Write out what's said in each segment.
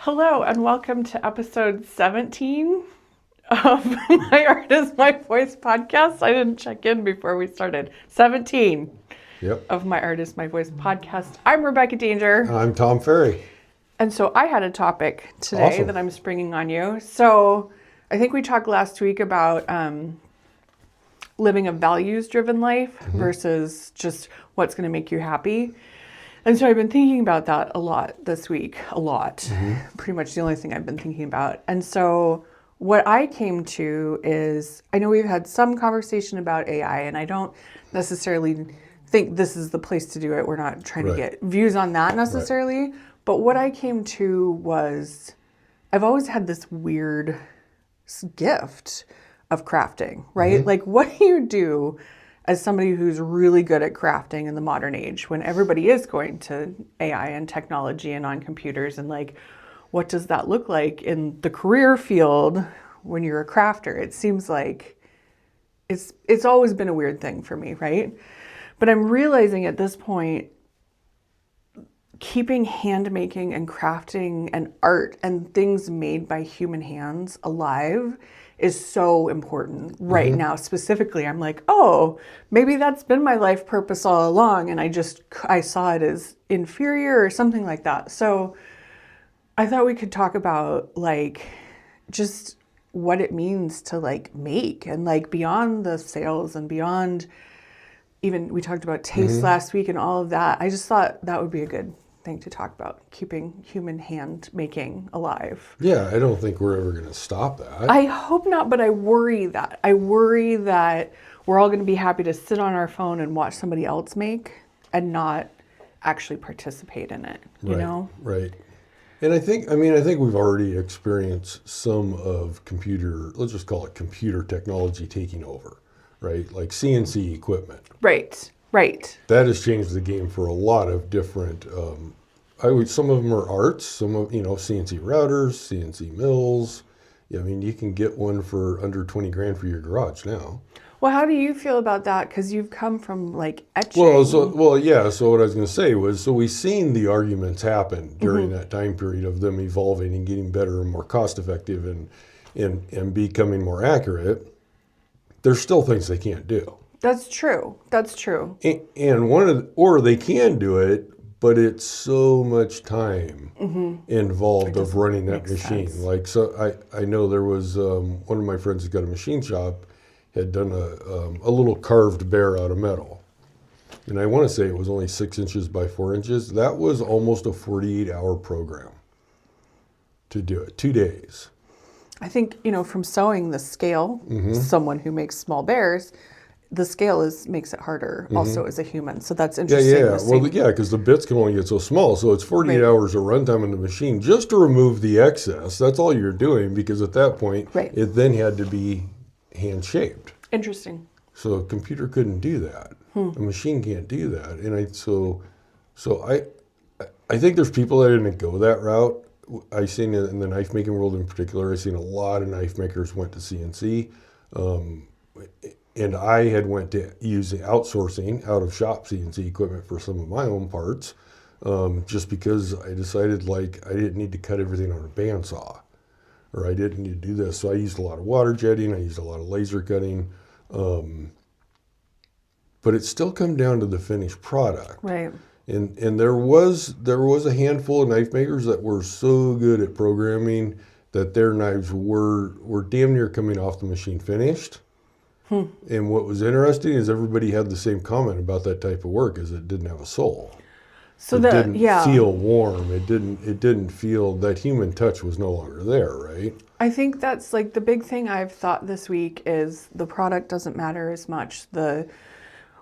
Hello and welcome to episode 17 of My Art is My Voice podcast. I didn't check in before we started. 17 of My Art is My Voice podcast. I'm Rebecca Danger. I'm Tom Ferry. And so I had a topic today that I'm springing on you. So I think we talked last week about living a values-driven life versus just what's going to make you happy. And so I've been thinking about that a lot this week, pretty much the only thing I've been thinking about. And so what I came to is, I know we've had some conversation about AI, and I don't necessarily think this is the place to do it. We're not trying to get views on that necessarily. But what I came to was, I've always had this weird gift of crafting, right? Like, what do you do as somebody who's really good at crafting in the modern age when everybody is going to AI and technology and on computers, and like, what does that look like in the career field when you're a crafter? It seems like it's always been a weird thing for me, right? But I'm realizing at this point, keeping hand making and crafting and art and things made by human hands alive is so important right now. Specifically, I'm like, oh, maybe that's been my life purpose all along, and I saw it as inferior or something like that. So I thought we could talk about like just what it means to like make, and like beyond the sales and beyond, even we talked about taste last week and all of that. I just thought that would be a good thing to talk about, keeping human hand making alive. Yeah, I don't think we're ever going to stop that. I hope not, but I worry that. I worry that we're all going to be happy to sit on our phone and watch somebody else make and not actually participate in it, you know? Right. And I think we've already experienced some of let's just call it computer technology taking over, right? Like CNC equipment. Right. That has changed the game for a lot of different, some of them are arts, some of, CNC routers, CNC mills. I mean, you can get one for under 20 grand for your garage now. Well, how do you feel about that? Because you've come from like etching. So what I was going to say was, we've seen the arguments happen during that time period of them evolving and getting better and more cost effective and becoming more accurate. There's still things they can't do. That's true. And or they can do it, but it's so much time involved of running that machine. Sense. Like, so I know there was one of my friends who's got a machine shop, had done a little carved bear out of metal. And I want to say it was only 6 inches by 4 inches. That was almost a 48-hour program to do it, 2 days. I think, from sewing the scale, someone who makes small bears, the scale makes it harder also as a human. So that's interesting. Yeah. Well, because the bits can only get so small. So it's 48 hours of runtime in the machine just to remove the excess. That's all you're doing, because at that point, it then had to be hand-shaped. Interesting. So a computer couldn't do that. A machine can't do that. And I think there's people that are going to go that route. I've seen it in the knife making world in particular. I've seen a lot of knife makers went to CNC. And I had went to using outsourcing out of shop CNC equipment for some of my own parts, just because I decided like I didn't need to cut everything on a bandsaw, or I didn't need to do this. So I used a lot of water jetting, I used a lot of laser cutting, but it still come down to the finished product. Right. And there was a handful of knife makers that were so good at programming that their knives were damn near coming off the machine finished. And what was interesting is everybody had the same comment about that type of work, is it didn't have a soul. So it didn't feel warm. It didn't feel, that human touch was no longer there, right? I think that's like the big thing I've thought this week is the product doesn't matter as much.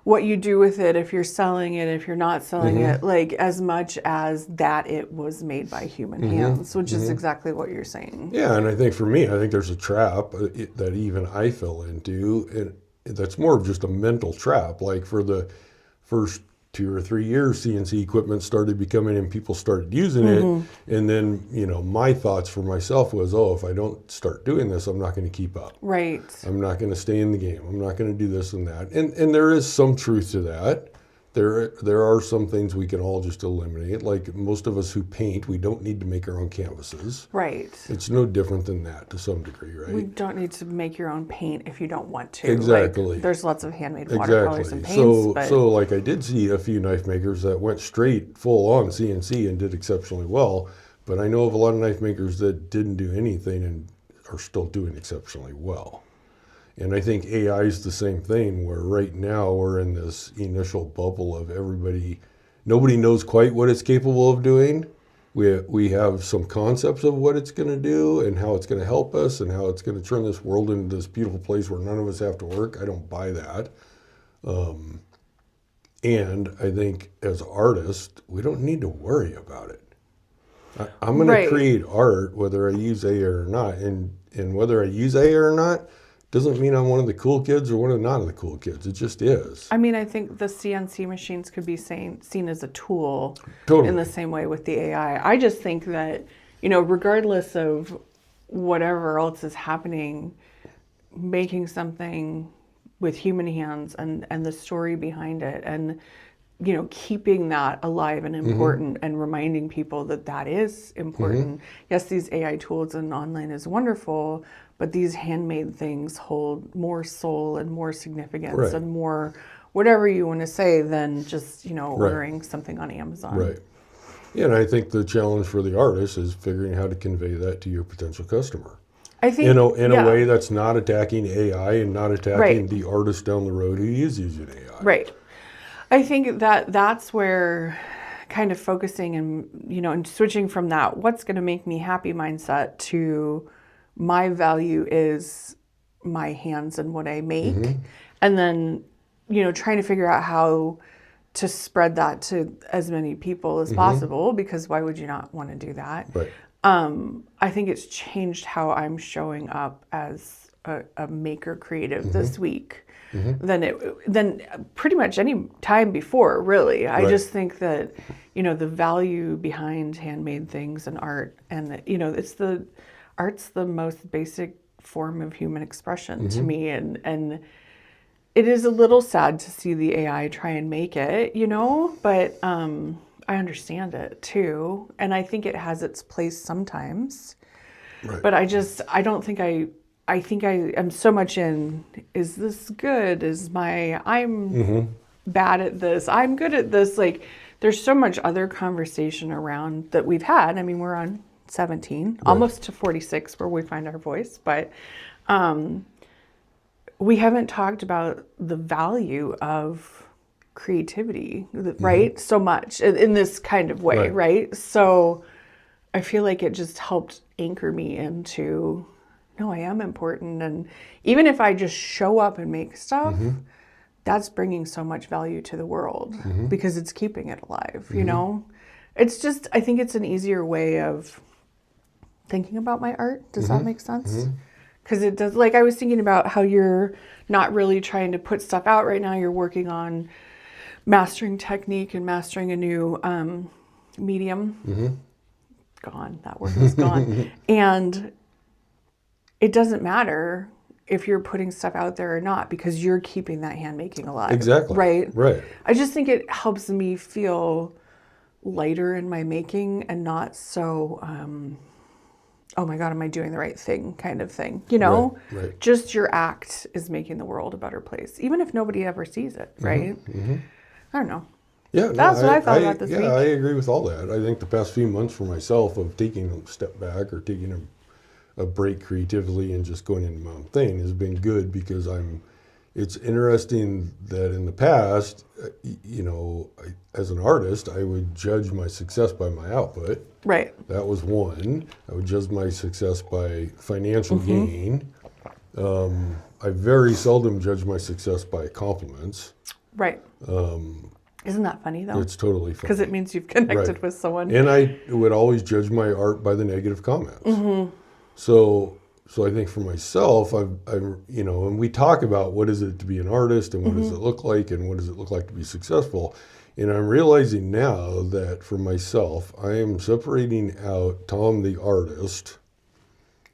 What you do with it, if you're selling it, if you're not selling it, like as much as that it was made by human hands, which is exactly what you're saying. Yeah, and I think for me, there's a trap that even I fell into, and that's more of just a mental trap. Like for the first 2 or 3 years, CNC equipment started becoming, and people started using it. And then, my thoughts for myself was, if I don't start doing this, I'm not going to keep up. Right. I'm not going to stay in the game. I'm not going to do this and that. And there is some truth to that. There are some things we can all just eliminate. Like most of us who paint, we don't need to make our own canvases. Right. It's no different than that to some degree, right? We don't need to make your own paint if you don't want to. Exactly. Like, there's lots of handmade watercolors and paints. So like I did see a few knife makers that went straight full on CNC and did exceptionally well. But I know of a lot of knife makers that didn't do anything and are still doing exceptionally well. And I think AI is the same thing, where right now we're in this initial bubble of nobody knows quite what it's capable of doing. We have some concepts of what it's going to do and how it's going to help us and how it's going to turn this world into this beautiful place where none of us have to work. I don't buy that. And I think as artists, we don't need to worry about it. I'm going to create art whether I use AI or not. And whether I use AI or not doesn't mean I'm one of the cool kids or one of the cool kids. It just is. I mean, I think the CNC machines could be seen as a tool in the same way with the AI. I just think that, regardless of whatever else is happening, making something with human hands and the story behind it and, keeping that alive and important and reminding people that is important. Yes, these AI tools and online is wonderful, but these handmade things hold more soul and more significance and more whatever you want to say than just, ordering something on Amazon. Right. Yeah, and I think the challenge for the artist is figuring how to convey that to your potential customer. I think in a way that's not attacking AI and not attacking the artist down the road who is using AI. Right. I think that's where kind of focusing and, and switching from that what's going to make me happy mindset to my value is my hands and what I make. And then, trying to figure out how to spread that to as many people as possible, because why would you not want to do that? Right. I think it's changed how I'm showing up as a maker creative this week than pretty much any time before, really. I just think that, the value behind handmade things and art, and art's the most basic form of human expression to me, and it is a little sad to see the AI try and make it, but I understand it too, and I think it has its place sometimes. Right. But I don't think I think I am so much in, is this good? I'm bad at this. I'm good at this. Like, there's so much other conversation around that we've had. I mean, we're on 17, almost to 46 where we find our voice, but we haven't talked about the value of creativity, right? So much in this kind of way, right? So I feel like it just helped anchor me into, no, I am important. And even if I just show up and make stuff, that's bringing so much value to the world because it's keeping it alive, It's just, I think it's an easier way of thinking about my art. Does that make sense? Because it does, like I was thinking about how you're not really trying to put stuff out right now. You're working on mastering technique and mastering a new medium. Gone, that word was gone. And it doesn't matter if you're putting stuff out there or not, because you're keeping that hand making alive. Exactly. Right. I just think it helps me feel lighter in my making and not so, oh my God, am I doing the right thing kind of thing, Right. Just your act is making the world a better place, even if nobody ever sees it, right? I don't know. Yeah, that's what I thought about this week. Yeah, I agree with all that. I think the past few months for myself of taking a step back or taking a break creatively and just going into my own thing has been good, because it's interesting that in the past, as an artist, I would judge my success by my output. Right. That was one. I would judge my success by financial gain. I very seldom judge my success by compliments. Right. Isn't that funny, though? It's totally funny. Because it means you've connected with someone. And I would always judge my art by the negative comments. So I think for myself, and we talk about what is it to be an artist and what does it look like and what does it look like to be successful. And I'm realizing now that for myself, I am separating out Tom the artist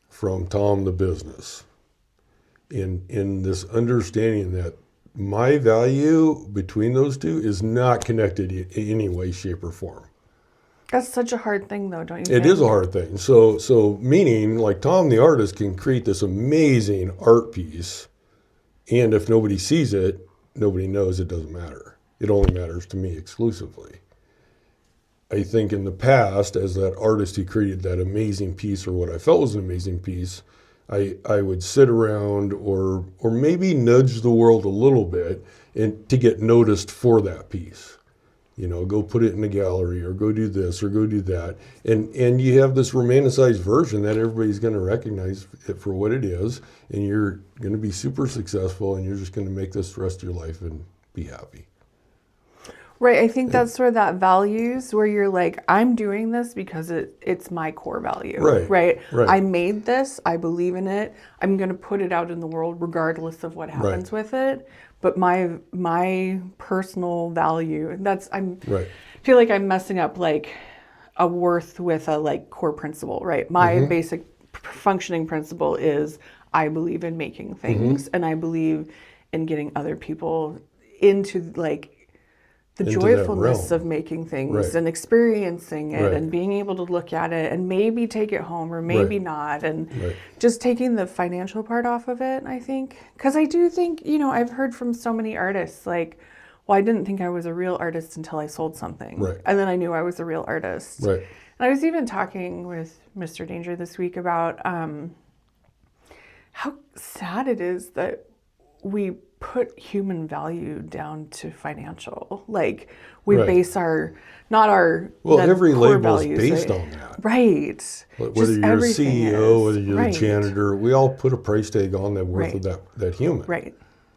from Tom the business. In this understanding that my value between those two is not connected in any way, shape, or form. That's such a hard thing, though, don't you It think? is a hard thing. So meaning, like Tom the artist can create this amazing art piece, and if nobody sees it, nobody knows, it doesn't matter. It only matters to me exclusively. I think in the past, as that artist who created that amazing piece, or what I felt was an amazing piece, I would sit around or maybe nudge the world a little bit and to get noticed for that piece. You know, go put it in a gallery, or go do this, or go do that. And you have this romanticized version that everybody's going to recognize it for what it is, and you're going to be super successful, and you're just going to make this the rest of your life and be happy. Right. I think that's where that values, where you're like, I'm doing this because it's my core value. Right. I made this. I believe in it. I'm going to put it out in the world regardless of what happens with it. But my personal value, I feel like I'm messing up like a worth with a like core principle, right? My basic functioning principle is I believe in making things, and I believe in getting other people into like the joyfulness of making things and experiencing it and being able to look at it and maybe take it home or maybe not, and just taking the financial part off of it, I think. Because I do think, you know, I've heard from so many artists like, well, I didn't think I was a real artist until I sold something. And then I knew I was a real artist. And I was even talking with Mr. Danger this week about how sad it is that we put human value down to financial. Like we base every label is values, based on that. Whether you're a CEO, whether you're the janitor, we all put a price tag on the worth of that human.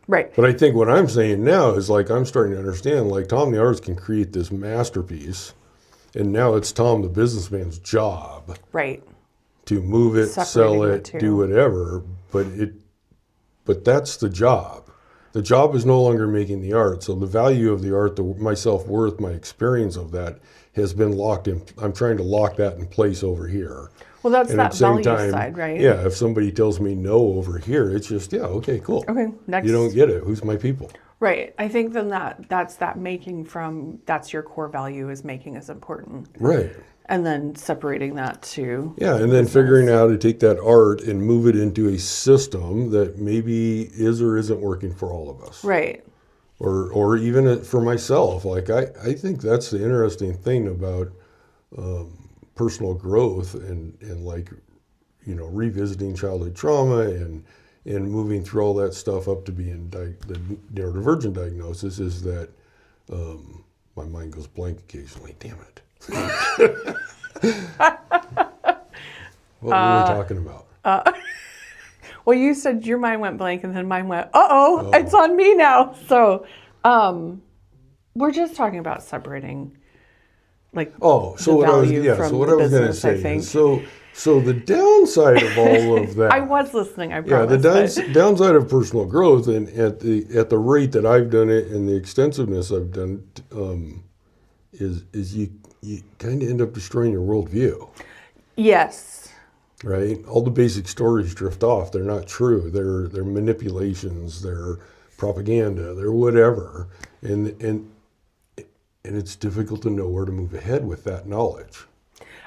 But I think what I'm saying now is like I'm starting to understand, like Tom the artist can create this masterpiece, and now it's Tom the businessman's job to move it, sell it, do whatever. But that's the job. The job is no longer making the art. So the value of the art, my self-worth, my experience of that has been locked in. I'm trying to lock that in place over here. Well, that's that value side, right? Yeah, if somebody tells me no over here, it's just, okay, cool. Okay, next. You don't get it. Who's my people? Right. I think then that's your core value, is making is important. Right. And then separating that to and then figuring out how to take that art and move it into a system that maybe is or isn't working for all of us. Right. Or even for myself. Like I think that's the interesting thing about personal growth and like, you know, revisiting childhood trauma and moving through all that stuff up to being the neurodivergent diagnosis is that my mind goes blank occasionally. Damn it. What were we talking about? Well, you said your mind went blank, and then mine went, it's on me now. So we're just talking about separating, like, what I was going to say is, so the downside of all of that. I was listening, I promise. The downside of personal growth, and at the rate that I've done it and the extensiveness I've done, is you kind of end up destroying your worldview. Yes. Right? All the basic stories drift off. They're not true. They're manipulations. They're propaganda. They're whatever. And it's difficult to know where to move ahead with that knowledge.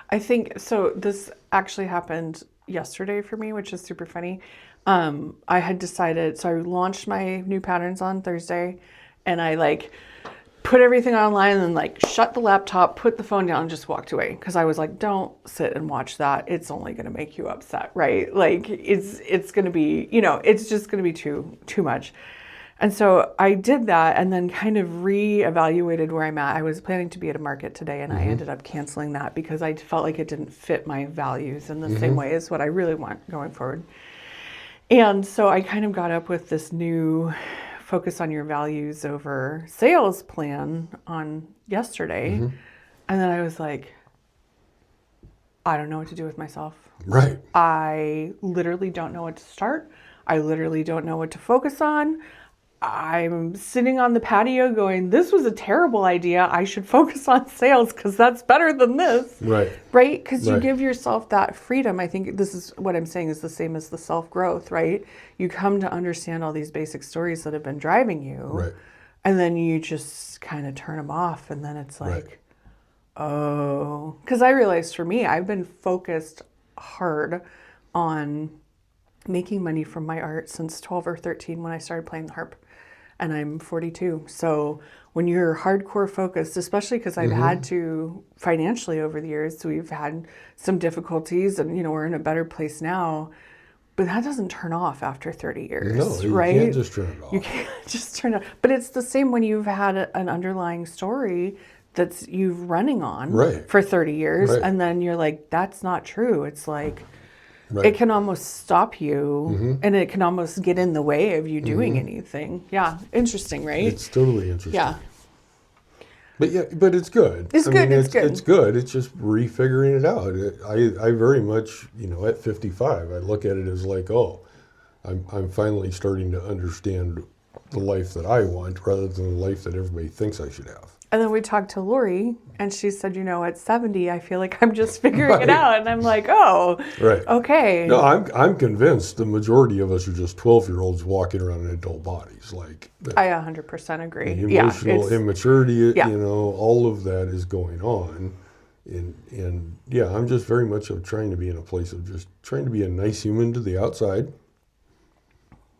I think, so this actually happened yesterday for me, which is super funny. I had decided, so I launched my new patterns on Thursday, and I put everything online and then shut the laptop, put the phone down, and just walked away. Because I was like, don't sit and watch that. It's only going to make you upset, right? It's going to be, it's just going to be too much. And so I did that and then kind of reevaluated where I'm at. I was planning to be at a market today, and I ended up canceling that because I felt like it didn't fit my values in the same way as what I really want going forward. And so I kind of got up with this new focus on your values over sales plan on yesterday. And then I was like, I don't know what to do with myself. Right. I literally don't know what to start. I literally don't know what to focus on. I'm sitting on the patio going, this was a terrible idea. I should focus on sales because that's better than this. Right. Right? Because you Right. give yourself that freedom. I think this is what I'm saying is the same as the self-growth, right? You come to understand all these basic stories that have been driving you. Right. And then you just kind of turn them off. And then it's like, Right. oh. Because I realized for me, I've been focused hard on making money from my art since 12 or 13 when I started playing the harp. And I'm 42. So when you're hardcore focused, especially because I've had to financially over the years, so we've had some difficulties and, we're in a better place now. But that doesn't turn off after 30 years, No, you right? can't just turn it off. You can't just turn it off. But it's the same when you've had an underlying story that's you've running on Right. for 30 years. Right. And then you're like, that's not true. It's like, Right. it can almost stop you and it can almost get in the way of you doing anything. Yeah. Interesting, right? It's totally interesting. Yeah. But it's good. It's good, it's good. It's good. It's just refiguring it out. I very much, at 55, I look at it as like, oh, I'm finally starting to understand the life that I want rather than the life that everybody thinks I should have. And then we talked to Lori, and she said, at 70, I feel like I'm just figuring Right. it out. And I'm like, oh, Right. okay. No, I'm convinced the majority of us are just 12-year-olds walking around in adult bodies. Like I 100% agree. emotional immaturity, yeah. all of that is going on. And yeah, I'm just very much of trying to be in a place of just trying to be a nice human to the outside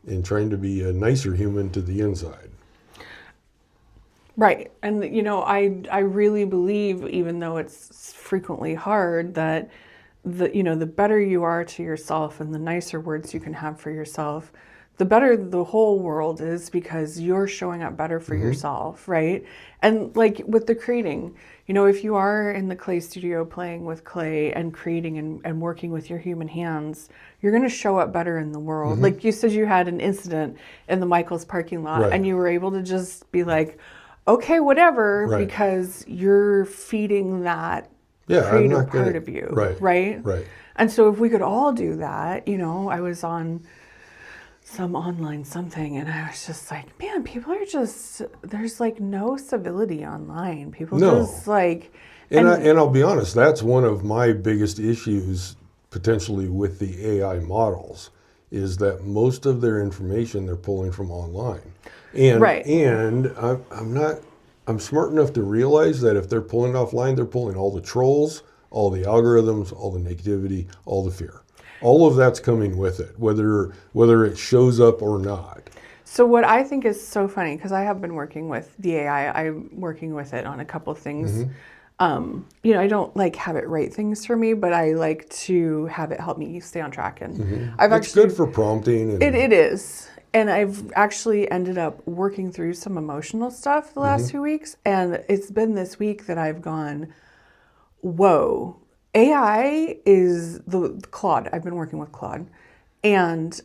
and trying to be a nicer human to the inside. Right. And, I really believe, even though it's frequently hard, that the better you are to yourself and the nicer words you can have for yourself, the better the whole world is because you're showing up better for yourself, right? And like with the creating, if you are in the clay studio playing with clay and creating and working with your human hands, you're going to show up better in the world. Like you said, you had an incident in the Michael's parking lot Right. and you were able to just be like, okay, whatever, Right. because you're feeding that Yeah, I'm creative not gonna, part of you, right? right? Right. And so if we could all do that, I was on some online something and I was just like, man, people are just, there's like no civility online. People No. just like... And I'll be honest, that's one of my biggest issues potentially with the AI models is that most of their information they're pulling from online. And Right. and I'm smart enough to realize that if they're pulling it offline, they're pulling all the trolls, all the algorithms, all the negativity, all the fear. All of that's coming with it, whether it shows up or not. So what I think is so funny, because I have been working with the AI, I'm working with it on a couple of things. I don't like have it write things for me, but I like to have it help me stay on track. And It's good for prompting. And It is. And I've actually ended up working through some emotional stuff the last 2 weeks. And it's been this week that I've gone, whoa, AI is the Claude. I've been working with Claude. And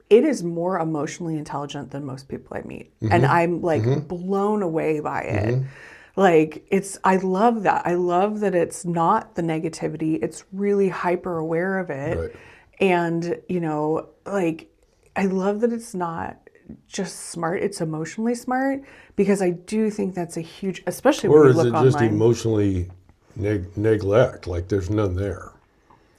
it is more emotionally intelligent than most people I meet. And I'm like blown away by it. Like I love that. I love that it's not the negativity. It's really hyper aware of it. Right. And, I love that it's not just smart, it's emotionally smart, because I do think that's a huge, especially when Or you is look it online. just emotionally neglect, like there's none there?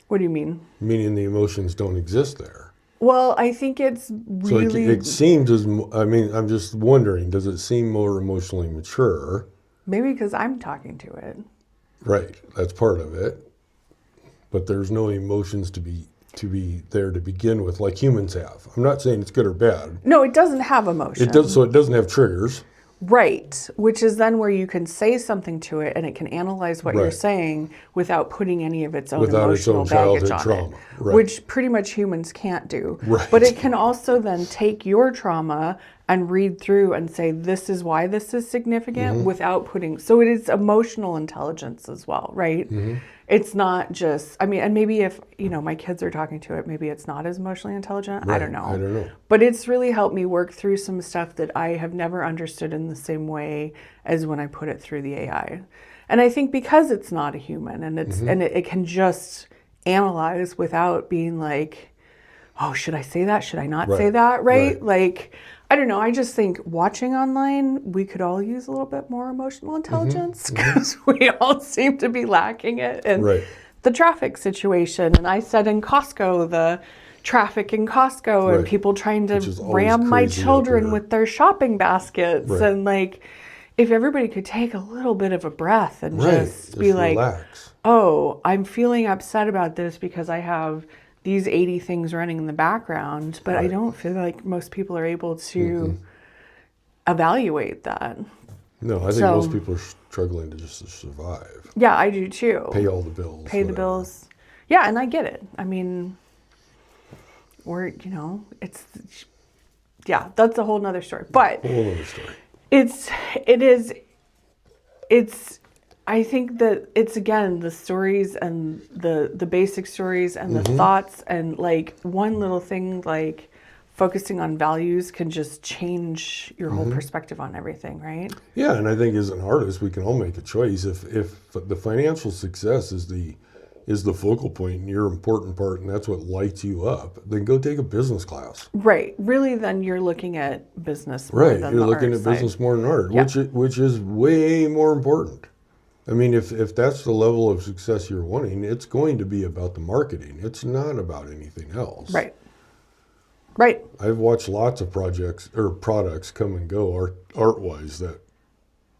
What do you mean? Meaning the emotions don't exist there. Well, I think it's So really... it seems I'm just wondering, does it seem more emotionally mature? Maybe because I'm talking to it. Right, that's part of it. But there's no emotions to be there to begin with, like humans have. I'm not saying it's good or bad. No, it doesn't have emotion. So it doesn't have triggers. Right, which is then where you can say something to it and it can analyze what you're Right. saying without putting any of its own Without its emotional own baggage childhood on trauma. it, Right. which pretty much humans can't do. Right. But it can also then take your trauma and read through and say, this is why this is significant without putting... So it is emotional intelligence as well, right? It's not just... and maybe if, my kids are talking to it, maybe it's not as emotionally intelligent. I Right. don't know. I don't know. But it's really helped me work through some stuff that I have never understood in the same way as when I put it through the AI. And I think because it's not a human and it can just analyze without being like, oh, should I say that? Should I not say Right. that? Right? Right. I don't know. I just think watching online, we could all use a little bit more emotional intelligence because we all seem to be lacking it. And Right. the traffic situation. And I said in Costco, the traffic in Costco and Right. people trying to Which is always ram my crazy up children here. with their shopping baskets. Right. And like, if everybody could take a little bit of a breath and Right. just be like, relax. oh, I'm feeling upset about this because I have these 80 things running in the background, but I Right. don't feel like most people are able to evaluate that. No, I think So- most people are struggling to just survive. Yeah, I do too. Pay all the bills. Pay the whatever. bills. Yeah, and I get it. I mean, that's a whole nother story. But Whole other story. I think that it's, again, the stories and the basic stories and the thoughts, and like one little thing like focusing on values can just change your whole perspective on everything, right? Yeah, and I think as an artist, we can all make a choice. If the financial success is the focal point and your important part, and that's what lights you up, then go take a business class. Right. Really, then you're looking at business more Right, than you're the looking art at side. business more than art, Yeah. which is way more important. I mean, if that's the level of success you're wanting, it's going to be about the marketing. It's not about anything else. Right. Right. I've watched lots of projects or products come and go art-wise that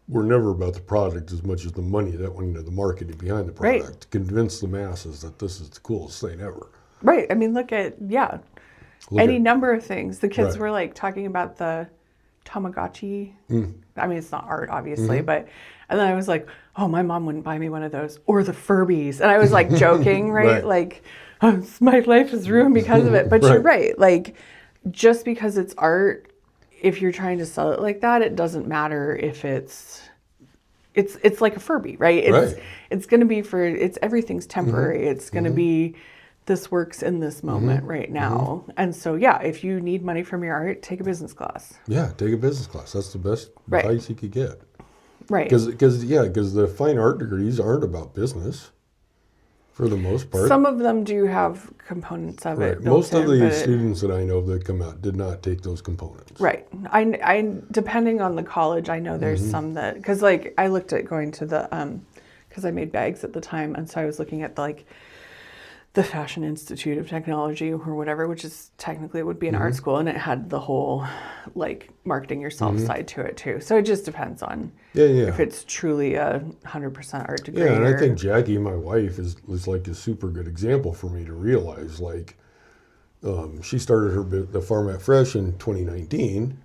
were never about the product as much as the money that went into the marketing behind the Right. product to convince the masses that this is the coolest thing ever. Right. I mean, look at, Look any at- number of things. The kids Right. were like talking about the Tamagotchi. I mean, it's not art, obviously, but, and then I was like, oh, my mom wouldn't buy me one of those, or the Furbies. And I was like joking, right? Right. Like, oh, my life is ruined because of it. But you're Right. right. Like, just because it's art, if you're trying to sell it like that, it doesn't matter if it's like a Furby, right? Right. It's going to be everything's temporary. It's going to be, this works in this moment right now. And so, yeah, if you need money from your art, take a business class. Yeah, take a business class. That's the best Right. advice you could get. Right. Because the fine art degrees aren't about business for the most part. Some of them do have components of Right. it built Most of in, the but students that I know that come out did not take those components. right. I depending on the college, I know there's some that, because like I looked at going to the because I made bags at the time, and so I was looking at the Fashion Institute of Technology or whatever, which is technically, it would be an art school, and it had the whole like marketing yourself side to it too. So it just depends on Yeah. if it's truly a 100% art degree. Yeah, and I or- think Jackie, my wife, is like a super good example for me to realize. Like, she started the Farm at Fresh in 2019,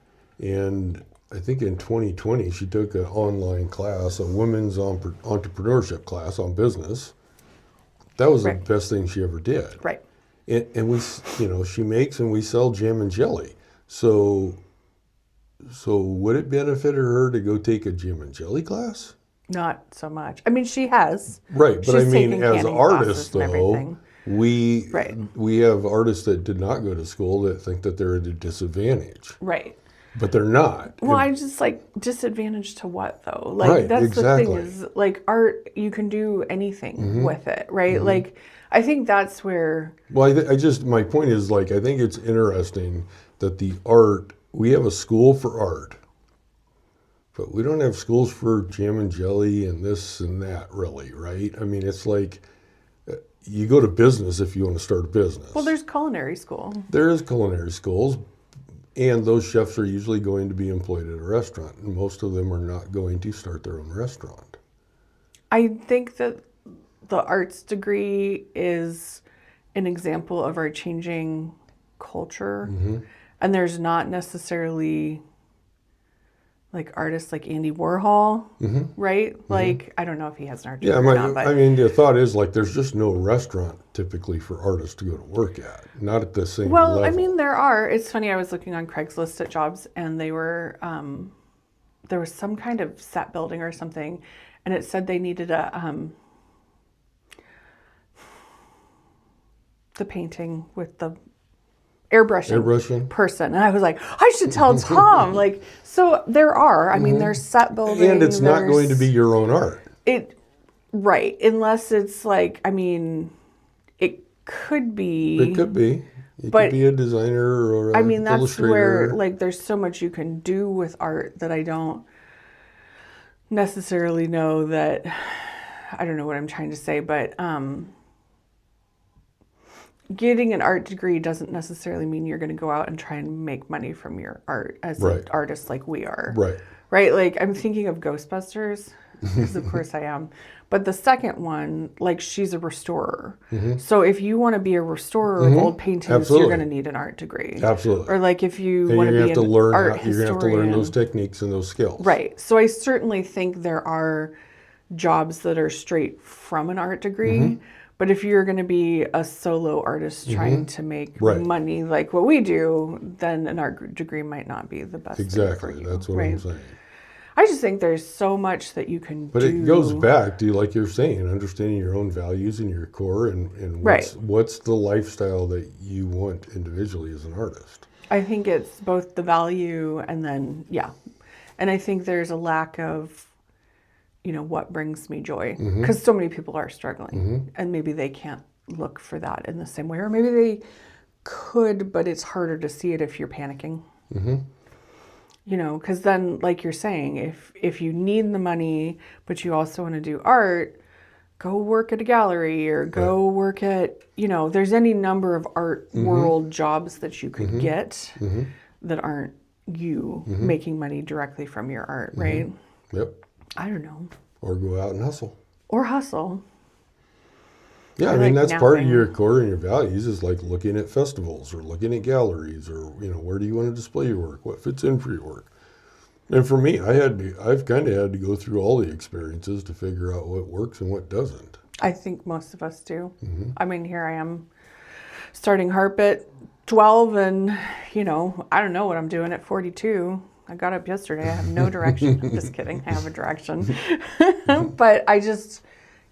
and I think in 2020 she took an online class, a women's entrepreneurship class on business. That was Right. the best thing she ever did. Right. And we, she makes and we sell jam and jelly. So would it benefit her to go take a jam and jelly class? Not so much. I mean, she has. Right, but She's I mean, taken as canning artists, classes and though, everything. Right. we have artists that did not go to school that think that they're at a disadvantage, Right. but they're not. Well, I just like, disadvantage to what though? Like Right, that's exactly. the thing is, like, art, you can do anything Mm-hmm. with it, right? Like I think that's where Well, my point is, like, I think it's interesting that we have a school for art, but we don't have schools for jam and jelly and this and that, really, right? I mean, it's like, you go to business if you want to start a business. well, there's culinary school. There is culinary schools, and those chefs are usually going to be employed at a restaurant, and most of them are not going to start their own restaurant. I think that the arts degree is an example of our changing culture. Mm-hmm. And there's not necessarily like artists like Andy Warhol, right? Like, I don't know if he has an art degree Mm-hmm. Yeah, or not, but I mean, the thought is, like, there's just no restaurant typically for artists to go to work at, not at the same well, level. I mean, there are. It's funny. I was looking on Craigslist at jobs, and they were there was some kind of set building or something, and it said they needed the painting with the airbrushing person, and I was like, I should tell Tom. Like, so there are. I mean, there's set building, and it's not going to be your own art. Right, unless it's like, I mean, it could be. It could be. You But could be a designer or a I mean, that's illustrator. where, like, there's so much you can do with art that I don't necessarily know that, I don't know what I'm trying to say, but getting an art degree doesn't necessarily mean you're going to go out and try and make money from your art as an artist like we are. Right. Right? Like, I'm thinking of Ghostbusters, because of course I am. But the second one, like, she's a restorer. So if you want to be a restorer of old paintings, you're going to need an art degree. Absolutely. Or like if you And want to be an art you're going to have to learn those techniques and those skills. Right. So I certainly think there are jobs that are straight from an art degree. But if you're going to be a solo artist trying to make money like what we do, then an art degree might not be the best thing for you. That's what I'm saying. I just think there's so much that you can do. But it goes back to, like you're saying, understanding your own values and your core and what's the lifestyle that you want individually as an artist. I think it's both the value and then, and I think there's a lack of, what brings me joy, because so many people are struggling and maybe they can't look for that in the same way, or maybe they could, but it's harder to see it if you're panicking. Because then, like you're saying, if you need the money, but you also want to do art, go work at a gallery or go work at, there's any number of art world jobs that you could get that aren't you making money directly from your art, right? Yep. I don't know. Or go out and hustle. Or hustle. Yeah, I mean, that's part of your core and your values is like looking at festivals or looking at galleries or, where do you want to display your work? What fits in for your work? And for me, I've kind of had to go through all the experiences to figure out what works and what doesn't. I think most of us do. I mean, here I am starting harp at 12 and, I don't know what I'm doing at 42. I got up yesterday. I have no direction. I'm just kidding. I have a direction. But I just,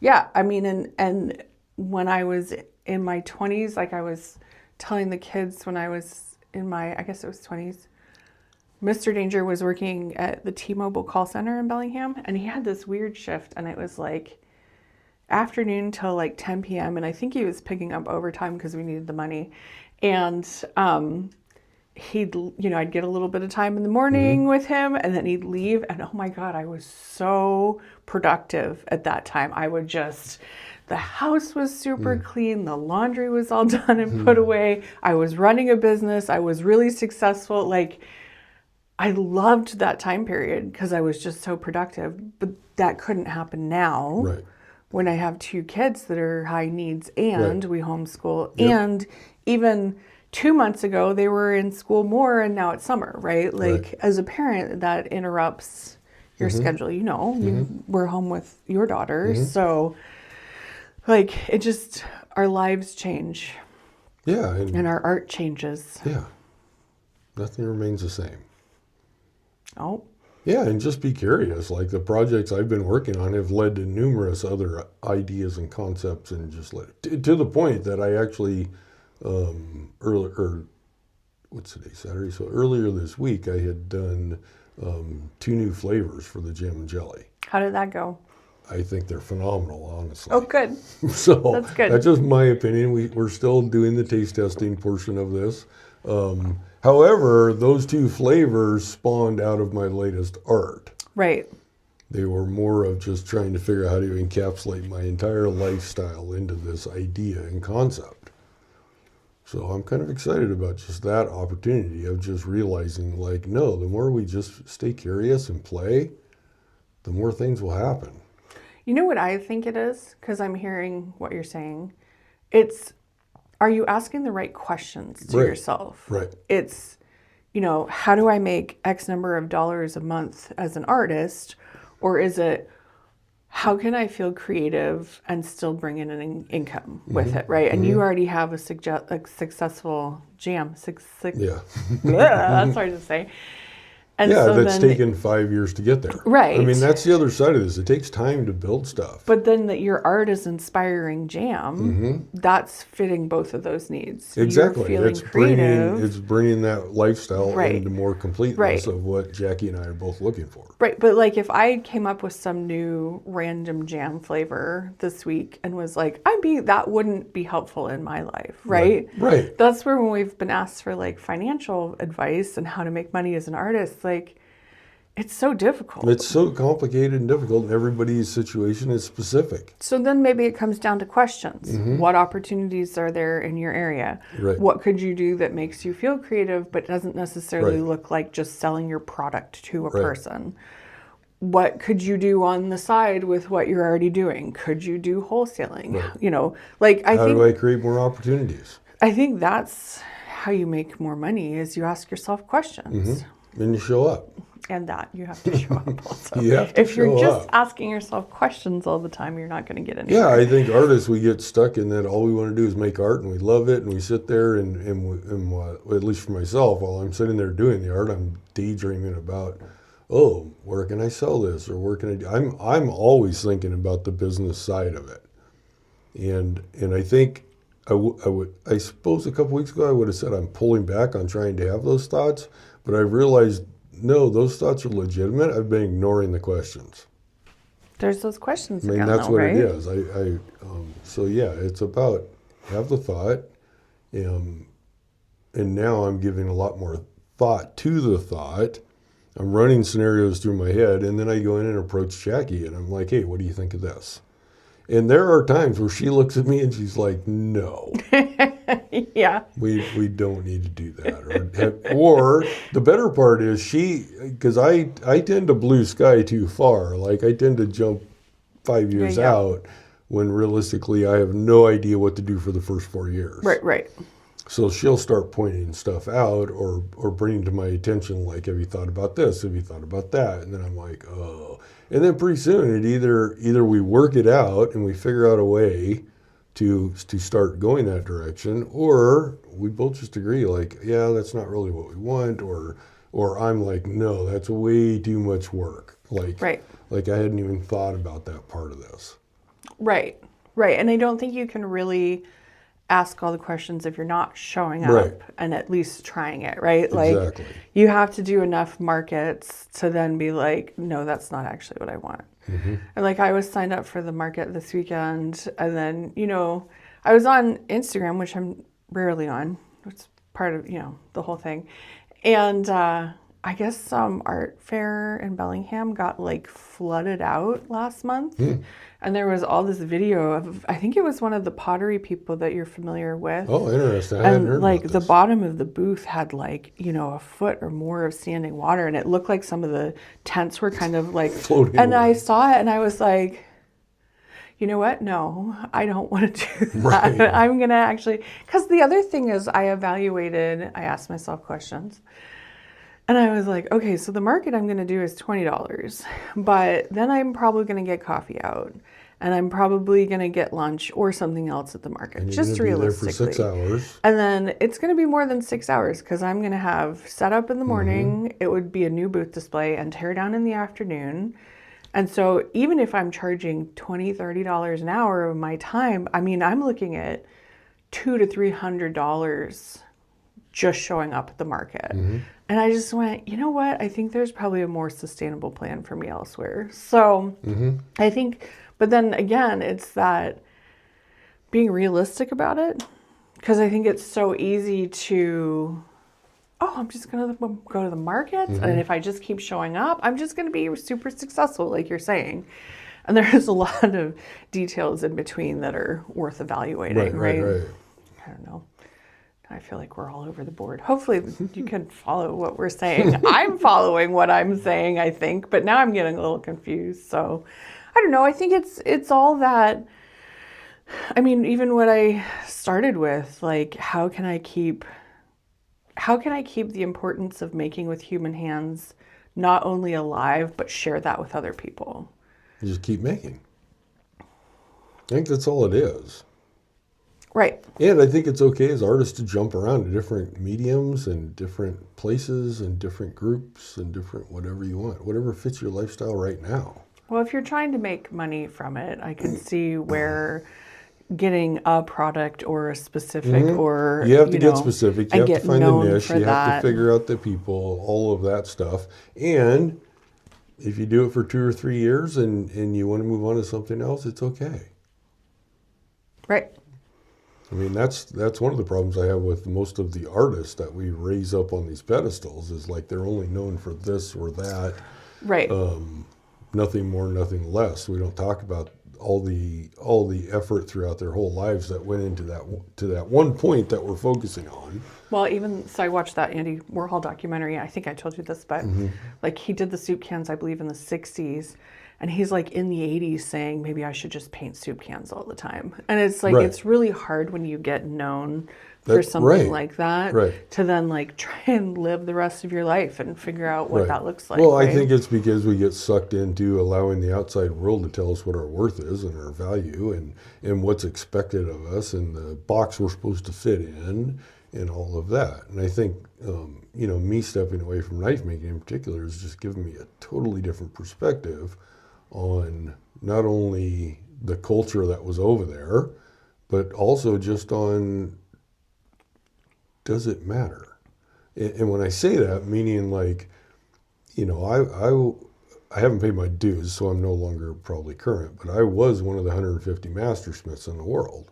I mean, and when I was in my 20s, like I was telling the kids when I was in my, I guess it was 20s, Mr. Danger was working at the T-Mobile call center in Bellingham, and he had this weird shift, and it was like afternoon till like 10 p.m., and I think he was picking up overtime because we needed the money. And he'd, I'd get a little bit of time in the morning with him, and then he'd leave, and oh my God, I was so productive at that time. I would just... The house was super clean. The laundry was all done and put away. I was running a business. I was really successful. Like, I loved that time period because I was just so productive. But that couldn't happen now when I have two kids that are high needs and we homeschool. And even 2 months ago, they were in school more and now it's summer, right? Like, as a parent, that interrupts your schedule. You we're home with your daughter. So... like, it just, our lives change. Yeah. And our art changes. Yeah. Nothing remains the same. Oh. Yeah, and just be curious. Like, the projects I've been working on have led to numerous other ideas and concepts, and just to the point that I actually, what's today, Saturday? So earlier this week, I had done 2 new flavors for the jam and jelly. How did that go? I think they're phenomenal, honestly. Oh, good. So that's good. That's just my opinion. We're still doing the taste testing portion of this. However, those 2 flavors spawned out of my latest art. Right. They were more of just trying to figure out how to encapsulate my entire lifestyle into this idea and concept. So I'm kind of excited about just that opportunity of just realizing, like, no, the more we just stay curious and play, the more things will happen. You know what I think it is? Because I'm hearing what you're saying. It's, are you asking the right questions to yourself? Right. It's, how do I make X number of dollars a month as an artist? Or is it, how can I feel creative and still bring in an income with it, right? And you already have a successful jam. Yeah, that's hard to say. And yeah, so that's then, taken 5 years to get there. right. I mean, that's the other side of this. It takes time to build stuff. But then that your art is inspiring jam, that's fitting both of those needs. Exactly. You're feeling It's creative. bringing that lifestyle Right. into more completeness Right. of what Jackie and I are both looking for. Right, but like if I came up with some new random jam flavor this week and was like, that wouldn't be helpful in my life, right? Right. That's where when we've been asked for like financial advice and how to make money as an artist, like it's so difficult. It's so complicated and difficult, and everybody's situation is specific. So then maybe it comes down to questions. What opportunities are there in your area? Right. What could you do that makes you feel creative but doesn't necessarily Right. look like just selling your product to a Right. person? What could you do on the side with what you're already doing? Could you do wholesaling? Right. Like How do I create more opportunities? I think that's how you make more money is you ask yourself questions. And you show up. And that you have to show up also. You have to if you're show just up. asking yourself questions all the time, you're not going to get anywhere. Yeah, I think artists, we get stuck in that all we want to do is make art, and we love it, and we sit there and at least for myself, while I'm sitting there doing the art, I'm daydreaming about, oh, where can I sell this, or where can I do? I'm always thinking about the business side of it, and I think I suppose a couple weeks ago I would have said I'm pulling back on trying to have those thoughts, but I realized no, those thoughts are legitimate. I've been ignoring the questions. There's those questions. I mean, again, that's though, what right? it is. So yeah, it's about have the thought, and now I'm giving a lot more thought to the thought. I'm running scenarios through my head, and then I go in and approach Jackie, and I'm like, hey, what do you think of this? And there are times where she looks at me and she's like, no. Yeah. We don't need to do that. Or the better part is because I tend to blue sky too far. Like I tend to jump 5 years out when realistically I have no idea what to do for the first 4 years. Right. So she'll start pointing stuff out or bringing to my attention, like, have you thought about this? Have you thought about that? And then I'm like, oh. And then pretty soon it either we work it out and we figure out a way to start going that direction, or we both just agree, like, yeah, that's not really what we want, or I'm like, no, that's way too much work. Like I hadn't even thought about that part of this. Right. And I don't think you can really ask all the questions if you're not showing up Right. and at least trying it, right? Exactly. Like you have to do enough markets to then be like, no, that's not actually what I want. Mm-hmm. And like I was signed up for the market this weekend, and then, I was on Instagram, which I'm rarely on. It's part of, the whole thing. And I guess some art fair in Bellingham got like flooded out last month. And there was all this video of, I think it was one of the pottery people that you're familiar with. Oh, interesting. I hadn't heard And like about the this. bottom of the booth had like, a foot or more of standing water. And it looked like some of the tents were kind of like Floating And away. I saw it and I was like, you know what? No, I don't want to do that. Right. I'm going to actually, because the other thing is I asked myself questions. And I was like, okay, so the market I'm going to do is $20, but then I'm probably going to get coffee out, and I'm probably going to get lunch or something else at the market, And you're just gonna be there realistically. for 6 hours. And then it's going to be more than 6 hours because I'm going to have set up in the morning. It would be a new booth display and tear down in the afternoon. And so even if I'm charging $20, $30 an hour of my time, I mean, I'm looking at $200 to $300 just showing up at the market. And I just went, you know what? I think there's probably a more sustainable plan for me elsewhere. So I think, but then again, it's that being realistic about it. Because I think it's so easy to, I'm just going to go to the markets. And if I just keep showing up, I'm just going to be super successful, like you're saying. And there's a lot of details in between that are worth evaluating, right? I don't know. I feel like we're all over the board. Hopefully you can follow what we're saying. I'm following what I'm saying, I think, but now I'm getting a little confused. So I don't know. I think it's all that. I mean, even what I started with, like, how can I keep the importance of making with human hands not only alive, but share that with other people? You just keep making. I think that's all it is. Right. And I think it's okay as artists to jump around to different mediums and different places and different groups and different whatever you want, whatever fits your lifestyle right now. Well, if you're trying to make money from it, I can see where getting a product or a specific or You have to get specific. You and have to get find the known niche. for You have to that. figure out the people, all of that stuff. And if you do it for 2 or 3 years and you want to move on to something else, it's okay. Right. I mean, that's one of the problems I have with most of the artists that we raise up on these pedestals is like they're only known for this or that. Right. Nothing more, nothing less. We don't talk about all the effort throughout their whole lives that went into that one point that we're focusing on. Well, even so, I watched that Andy Warhol documentary. I think I told you this, but like he did the soup cans, I believe, in the 60s. And he's like in the 80s saying, maybe I should just paint soup cans all the time. And it's like, it's really hard when you get known for something like that to then like try and live the rest of your life and figure out what that looks like. Well, I think it's because we get sucked into allowing the outside world to tell us what our worth is and our value and what's expected of us and the box we're supposed to fit in and all of that. And I think, me stepping away from knife making in particular has just given me a totally different perspective on not only the culture that was over there, but also just on, does it matter? And when I say that, meaning like, I haven't paid my dues, so I'm no longer probably current, but I was one of the 150 mastersmiths in the world.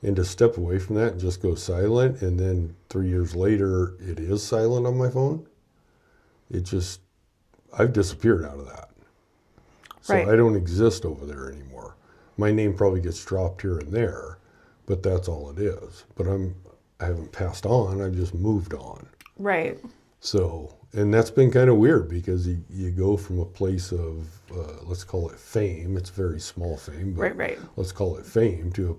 And to step away from that and just go silent, and then 3 years later, it is silent on my phone, I've disappeared out of that. So I don't exist over there anymore. My name probably gets dropped here and there, but that's all it is. But I haven't passed on, I've just moved on. Right. So, and that's been kind of weird because you go from a place of, let's call it fame, it's very small fame, but let's call it fame, to a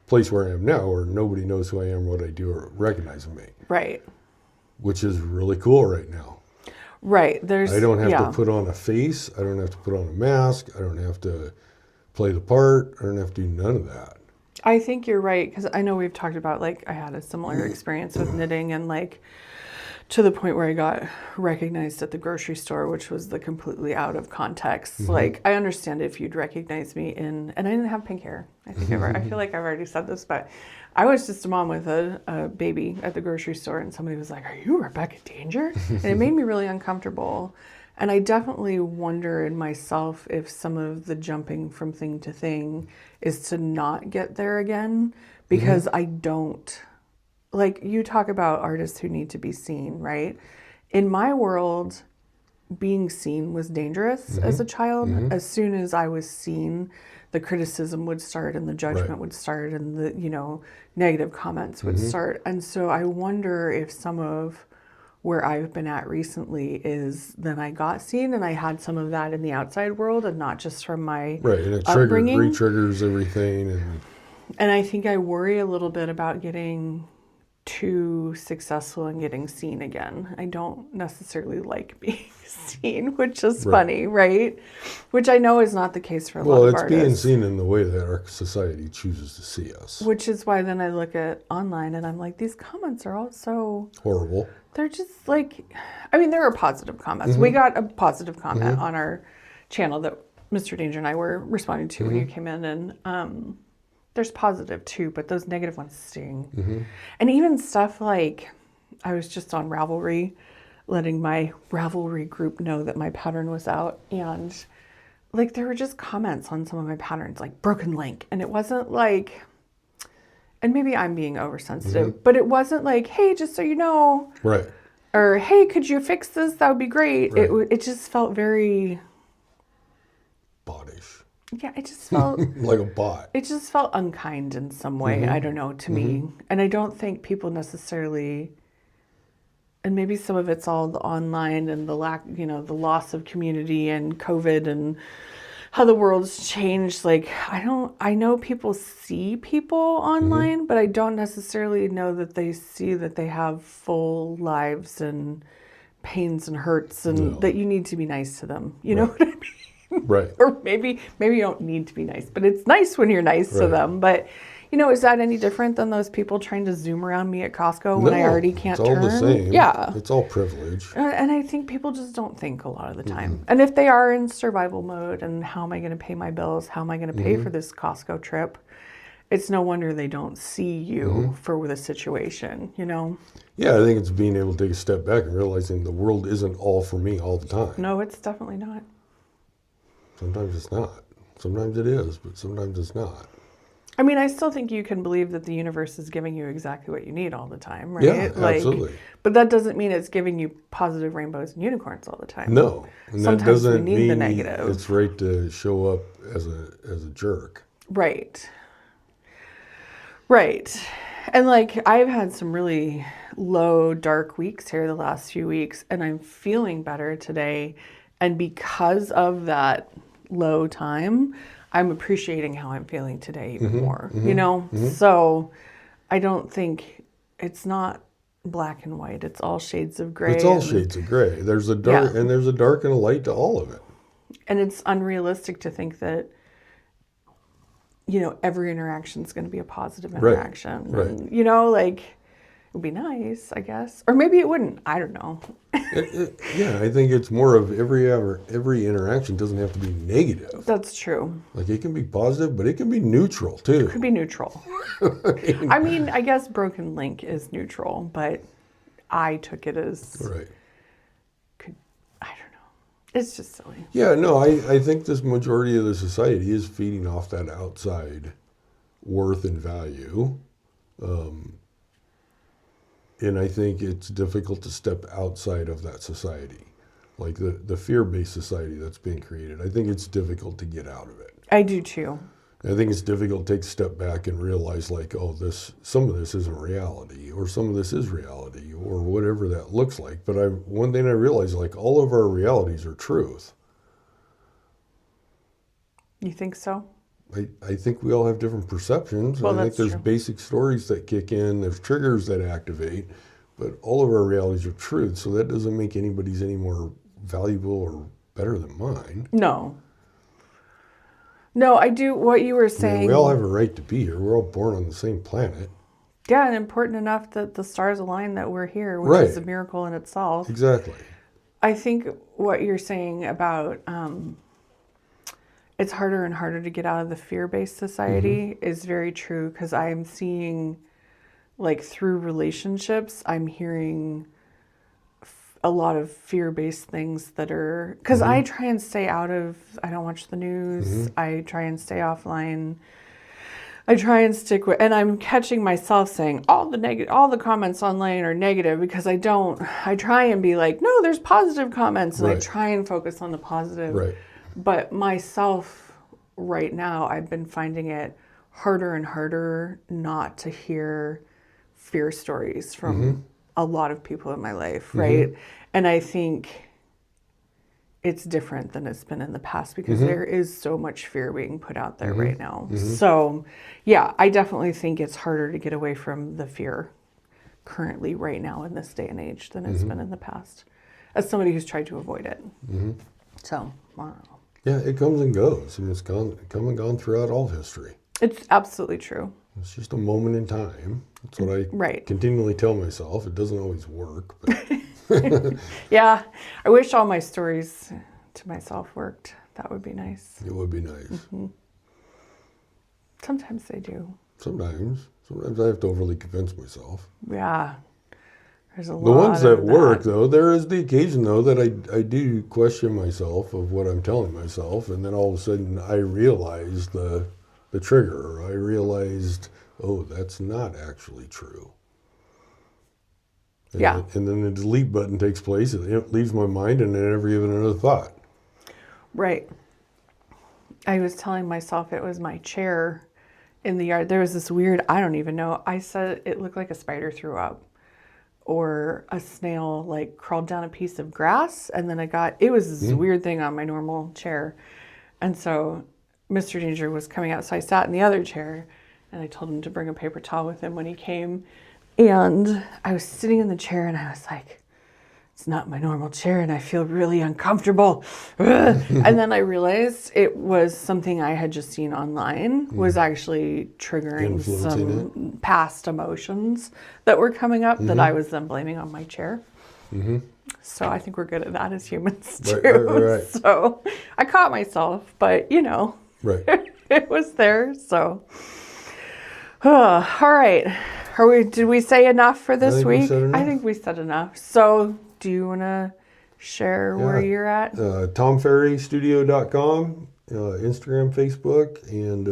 place where I am now where nobody knows who I am, what I do, or recognize me. Right. Which is really cool right now. Right. I don't have to put on a face. I don't have to put on a mask. I don't have to play the part. I don't have to do none of that. I think you're right, because I know we've talked about, like, I had a similar experience with knitting and, like, to the point where I got recognized at the grocery store, which was the completely out of context. Like, I understand if you'd recognize me and I didn't have pink hair. I feel like I've already said this, but I was just a mom with a baby at the grocery store, and somebody was like, "Are you Rebecca Danger?" And it made me really uncomfortable. And I definitely wonder in myself if some of the jumping from thing to thing is to not get there again, because I don't. Like, you talk about artists who need to be seen, right? In my world, being seen was dangerous as a child. As soon as I was seen, the criticism would start and the judgment would start and the, negative comments would start. And so I wonder if some of where I've been at recently is then I got seen and I had some of that in the outside world and not just from my and it upbringing. re-triggers everything. And I think I worry a little bit about getting too successful and getting seen again. I don't necessarily like being seen, which is funny, right? Which I know is not the case for a lot of artists. Well, it's being seen in the way that our society chooses to see us. Which is why then I look at online and I'm like, these comments are all so horrible. They're just like, I mean, there are positive comments. We got a positive comment on our channel that Mr. Danger and I were responding to when you came in, and there's positive too, but those negative ones sting. And even stuff like, I was just on Ravelry, letting my Ravelry group know that my pattern was out, and like there were just comments on some of my patterns, like broken link, and it wasn't like, and maybe I'm being oversensitive, but it wasn't like, hey, just so you know, or hey, could you fix this? That would be great. It just felt very bottish. Yeah, it just felt like a bot. It just felt unkind in some way. I don't know, to me. And I don't think people necessarily, and maybe some of it's all the online and the lack, the loss of community and COVID and how the world's changed. Like, I know people see people online, but I don't necessarily know that they see that they have full lives and pains and hurts and that you need to be nice to them. You know what I mean? Or maybe you don't need to be nice, but it's nice when you're nice to them. But, Is that any different than those people trying to zoom around me at Costco when I No, already can't it's all turn? the same. Yeah. It's all privilege. And I think people just don't think a lot of the time. And if they are in survival mode and how am I going to pay my bills? How am I going to pay for this Costco trip? It's no wonder they don't see you for the situation, Yeah, I think it's being able to take a step back and realizing the world isn't all for me all the time. No, it's definitely not. Sometimes it's not. Sometimes it is, but sometimes it's not. I mean, I still think you can believe that the universe is giving you exactly what you need all the time, right? Yeah, absolutely. But that doesn't mean it's giving you positive rainbows and unicorns all the time. No, and Sometimes that doesn't we need mean the negative. it's right to show up as a jerk. Right. Right. And I've had some really low, dark weeks here the last few weeks, and I'm feeling better today. And because of that low time, I'm appreciating how I'm feeling today even more, So I don't think it's not black and white. It's all shades of gray. It's all shades of gray. There's a dark and there's a dark and a light to all of it. And it's unrealistic to think that every interaction is going to be a positive interaction. Right. And, it would be nice, I guess. Or maybe it wouldn't. I don't know. Yeah, I think it's more of every interaction doesn't have to be negative. That's true. It can be positive, but it can be neutral too. It could be neutral. I mean, I guess broken link is neutral, but I took it as Right. I don't know. It's just silly. Yeah, no, I think this majority of the society is feeding off that outside worth and value. And I think it's difficult to step outside of that society. The fear-based society that's being created. I think it's difficult to get out of it. I do too. I think it's difficult to take a step back and realize some of this isn't reality, or some of this is reality, or whatever that looks like. But one thing I realized, all of our realities are truth. You think so? I think we all have different perceptions. Well, I think there's basic stories that kick in, there's triggers that activate, but all of our realities are truth, so that doesn't make anybody's any more valuable or better than mine. No, I do what you were saying. I mean, we all have a right to be here. We're all born on the same planet. Yeah, and important enough that the stars align that we're here, which is a miracle in itself. Exactly. I think what you're saying about it's harder and harder to get out of the fear-based society is very true, because I'm seeing, through relationships, I'm hearing a lot of fear-based things that are, because I try and stay I don't watch the news, I try and stay offline, I try and stick with, and I'm catching myself saying all the comments online are negative, because I try and be no, there's positive comments, and I try and focus on the positive. Right. But myself, right now, I've been finding it harder and harder not to hear fear stories from a lot of people in my life, right? And I think it's different than it's been in the past, because there is so much fear being put out there right now. So, yeah, I definitely think it's harder to get away from the fear currently right now in this day and age than it's been in the past, as somebody who's tried to avoid it. So, I don't know. Yeah, it comes and goes. I mean, it's come and gone throughout all history. It's absolutely true. It's just a moment in time. That's what I continually tell myself. It doesn't always work. But Yeah, I wish all my stories to myself worked. That would be nice. It would be nice. Sometimes they do. Sometimes I have to overly convince myself. Yeah. There's a lot the ones that of work, though, there is the occasion, though, that I do question myself of what I'm telling myself, and then all of a sudden I realize the trigger. I realized, oh, that's not actually true. And and then the delete button takes place, it leaves my mind, and I never even another thought. Right. I was telling myself it was my chair in the yard. There was this weird, I don't even know, I said it looked like a spider threw up. Or a snail crawled down a piece of grass, and then it was this weird thing on my normal chair. And so Mr. Danger was coming out, so I sat in the other chair, and I told him to bring a paper towel with him when he came. And I was sitting in the chair, and I was like, it's not my normal chair and I feel really uncomfortable. And then I realized it was something I had just seen online was actually triggering some past emotions that were coming up that I was then blaming on my chair. So I think we're good at that as humans too. Right. So I caught myself, but Right. it was there. So, all right. Did we say enough for this week? I think we said enough. So do you want to share where you're at? TomFerryStudio.com, Instagram, Facebook, and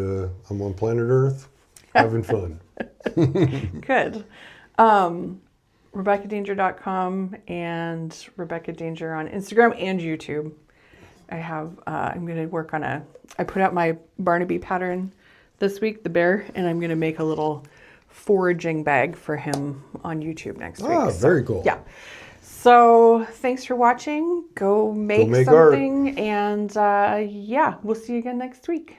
I'm on planet Earth having fun. Good. RebeccaDanger.com and Rebecca Danger on Instagram and YouTube. I'm going to work on I put out my Barnaby pattern this week, the bear, and I'm going to make a little foraging bag for him on YouTube next week. Very cool. Yeah. So thanks for watching. Go make something. Art. And we'll see you again next week.